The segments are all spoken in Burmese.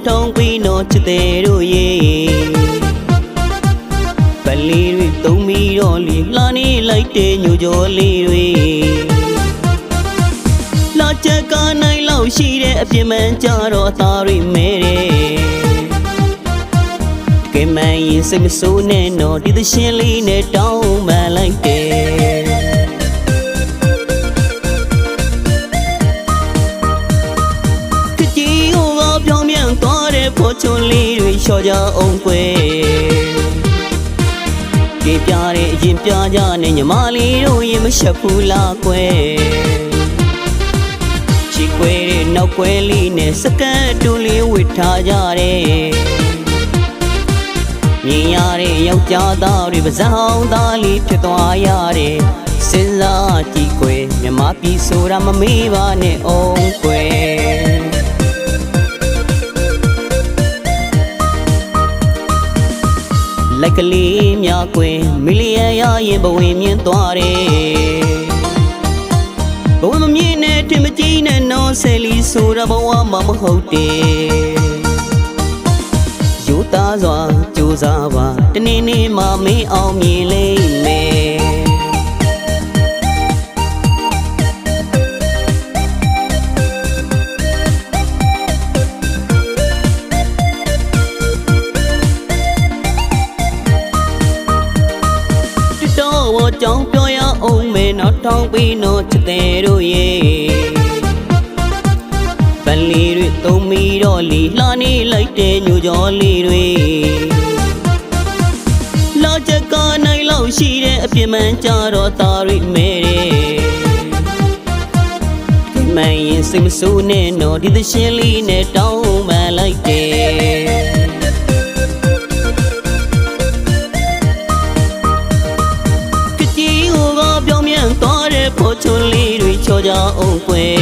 နောက်ထောင်ပြီးတော့ချစ်တဲ့တို့ရဲ့ပလီတွေသုံးပြီးတော့လီလှနေလိုက်တဲ့ညိုကြောလေးတွေလာချက်ကနိုင်လောက်ရှိတဲ့အပြစ်မှန်ကြတော့အသားတွေမဲတယ်ကဲမန်ရင်စိတ်မဆိုးနဲ့တော့ဒီသရှင်လေးနဲ့တောင်းပန်လိုက်တယ်ကကြီးဟိုကပြောင်းပြန်သွားတဲ့ဖို့ချုံလေးတွေလျှော့ကြအောင်ကွယ်ကြည်ပြတဲ့အရင်ပြကြနဲ့ညီမလေးတို့ရင်မရှက်ဘူးလားကွယ်ချီကွယ်တဲ့နောက်ကွယ်လေးနဲ့စကတ်တူလေးဝစ်ထားကြတယ်မြင်ရတဲ့ယောက်ျားသားတွေပါးစပ်ဟောင်းသားလေးဖြစ်သွားရတယ်စဉ်းစားကြည့်ကွယ်မြမပြည်ဆိုတာမမေးပါနဲ့အောင်ကွယ်လိုက်ကလေးများကွယ်မီလီယံရရင်ဘဝင်မြင်သွားတယ်ဘဝမမြင်နဲ့တင်မကြည့်နဲ့နော်ဆယ်လီဆိုတာဘဝမှာမဟုတ်တယ်ယူသားစွာကြိုးစားပါတနေ့နေ့မှမင်းအောင်မြင်လိမ့်မယ်ကြောင်းပြောရအောင်မယ်နောက်ထောင်ပြီးတော့ချစ်တဲ့တို့ရဲ့ပလီတွေသုံးပြီးတော့လီလှနေလိုက်တဲ့ညိုကြောလေးတွေလာချက်ကနိုင်လောက်ရှိတဲ့အပြစ်မှန်ကြတော့သားရိမဲတယ်ဒီမန်ရင်စိတ်မဆိုးနဲ့တော့ဒီသရှင်လေးနဲ့တောင်းပန်လိုက်တယ်သွားတဲ့ဖို့ချုံလေးတွေချောကြအောင်ကွယ်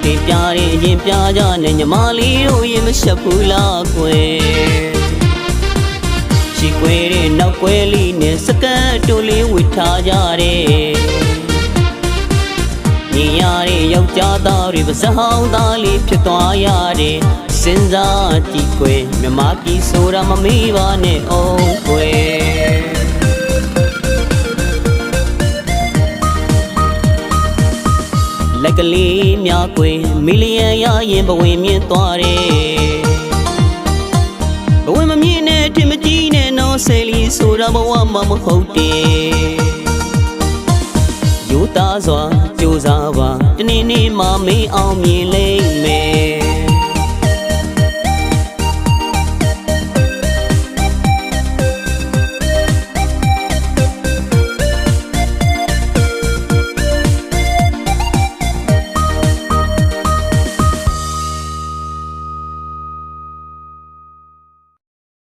တင်ပြတဲ့အရင်ပြကြနဲ့ညီမလေးတို့ရင်မရှက်ဘူးလားကွယ်ချီကွယ်တဲ့နောက်ကွယ်လေးနဲ့စကတ်တူလေးဝစ်ထားကြတယ်မြင်ရတဲ့ယောက်ျားသားတွေပါးစပ်ဟောင်းသားလေးဖြစ်သွားရတယ်စဉ်းစားကြည့်ကွယ်မြမကြီးဆိုတာမမေးပါနဲ့အောင်ကွယ်လက်ကလေးများကွယ်မီလီယံရရင်ဘဝင်မြင်သွားတယ်ဘဝင်မမြင်နဲ့တင်မကြည့်နဲ့နော်ဆယ်လီဆိုတာဘဝမှာမဟုတ်တယ်ယူသားစွာကြိုးစားပါတနေ့နေ့မှမင်းအောင်မြင်လိမ့်